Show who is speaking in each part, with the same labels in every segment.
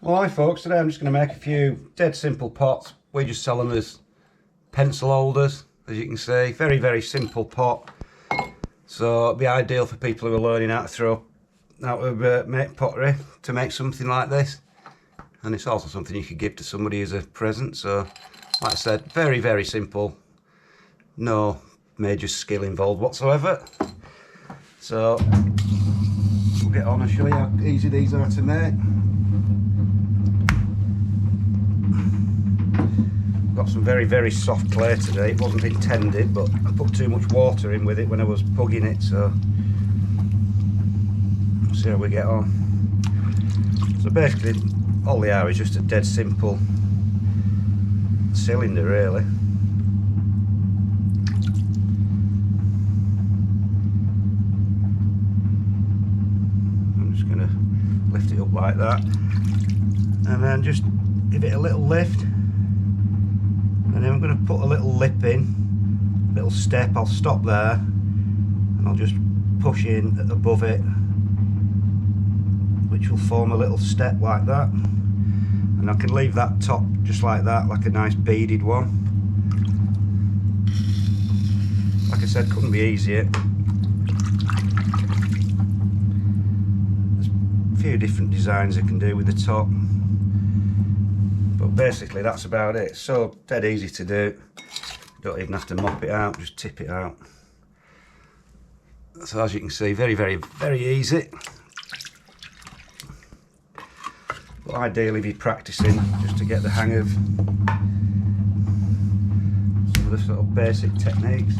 Speaker 1: Well, hi folks, today I'm just going to make a few dead simple pots. We just sell them as pencil holders, as you can see. Very, very simple pot. So it'd be ideal for people who are learning how to make pottery, to make something like this. And it's also something you could give to somebody as a present. So, like I said, very, very simple. No major skill involved whatsoever. So, we'll get on and show you how easy these are to make. Got some very, very soft clay today. It wasn't intended, but I put too much water in with it when I was pugging it, so we'll see how we get on. So basically, all they are is just a dead simple cylinder, really. I'm just going to lift it up like that, and then just give it a little lift. And then I'm going to put a little lip in, little step. I'll stop there and I'll just push in above it, which will form a little step like that. And I can leave that top just like that, like a nice beaded one. Like I said, couldn't be easier. There's a few different designs I can do with the top. But basically that's about it. So dead easy to do. Don't even have to mop it out, just tip it out. So as you can see, very, very, very easy. But ideally be practicing just to get the hang of some of the sort of basic techniques.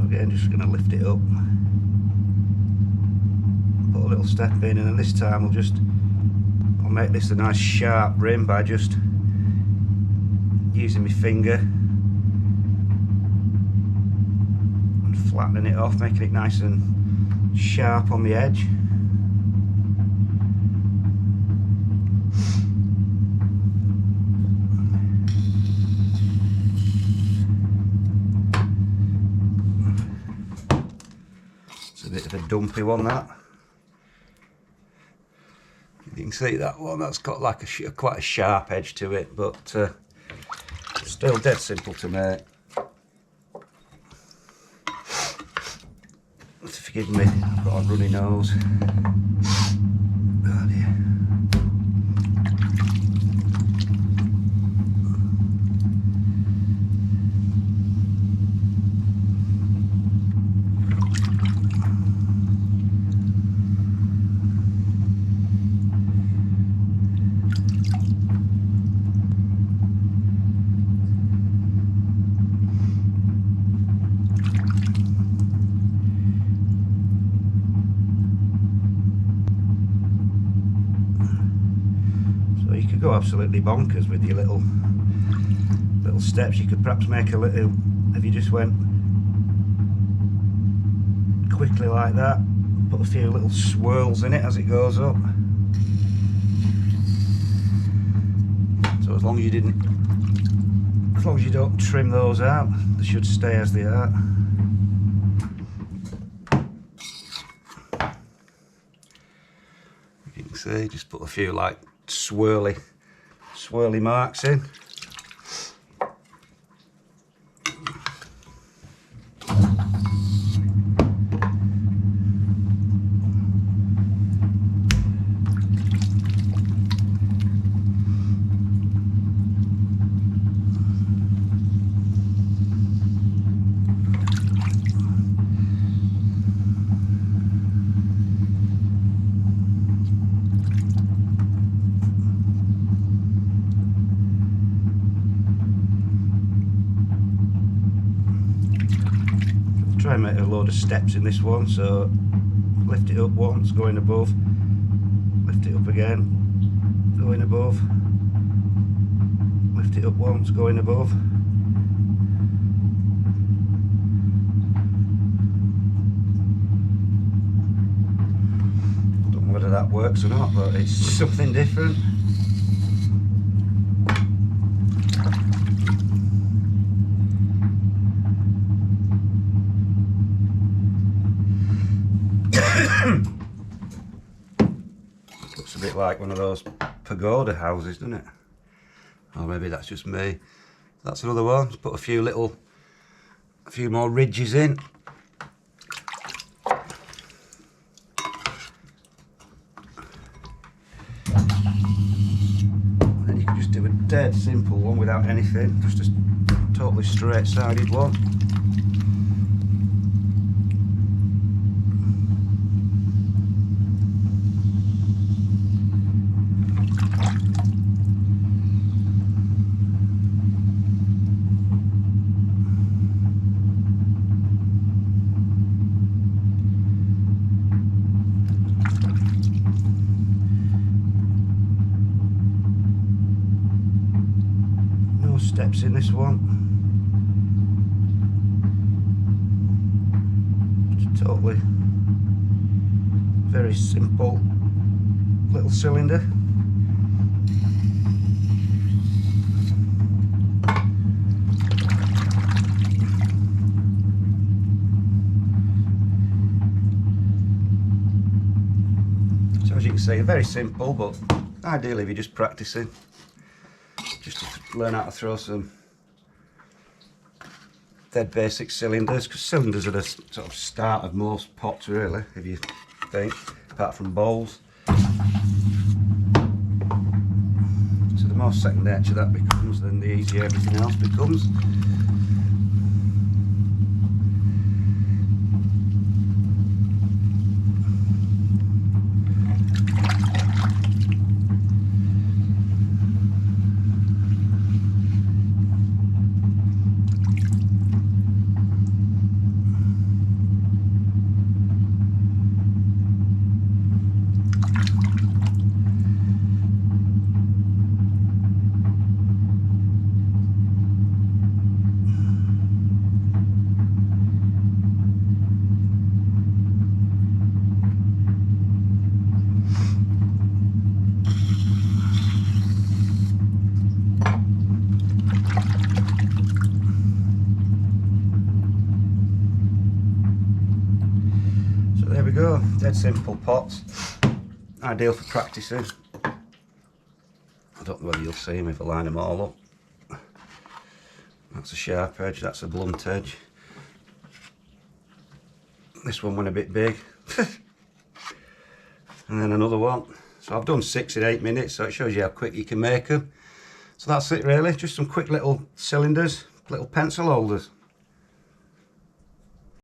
Speaker 1: Again, just going to lift it up, put a little step in, and then this time I'll make this a nice sharp rim by just using my finger and flattening it off, making it nice and sharp on the edge. It's a bit of a dumpy one, that. You can see that one, that's got like quite a sharp edge to it, but still dead simple to make. Forgive me, I've got a runny nose. Oh dear. You could go absolutely bonkers with your little steps. You could perhaps make a little, if you just went quickly like that, put a few little swirls in it as it goes up. So as long as you don't trim those out, they should stay as they are. You can see, just put a few like swirly marks in. Try and make a load of steps in this one, so lift it up once, going above, lift it up again, going above, lift it up once, going above. that works or not, but it's something different. Looks a bit like one of those pagoda houses, doesn't it? Or maybe that's just me. That's another one. Just put a few more ridges in. And then you can just do a dead simple one without anything, just a totally straight sided one. Steps in this one. Just totally very simple little cylinder. So as you can see, very simple, but ideally if you're just practicing, just to learn how to throw some dead basic cylinders, because cylinders are the sort of start of most pots really, if you think, apart from bowls. So the more second nature that becomes, then the easier everything else becomes. There we go, dead simple pots, ideal for practicing. I don't know whether you'll see them if I line them all up. That's a sharp edge, that's a blunt edge. This one went a bit big. And then another one. So I've done 6 in 8 minutes, so it shows you how quick you can make them. So that's it really, just some quick little cylinders, little pencil holders.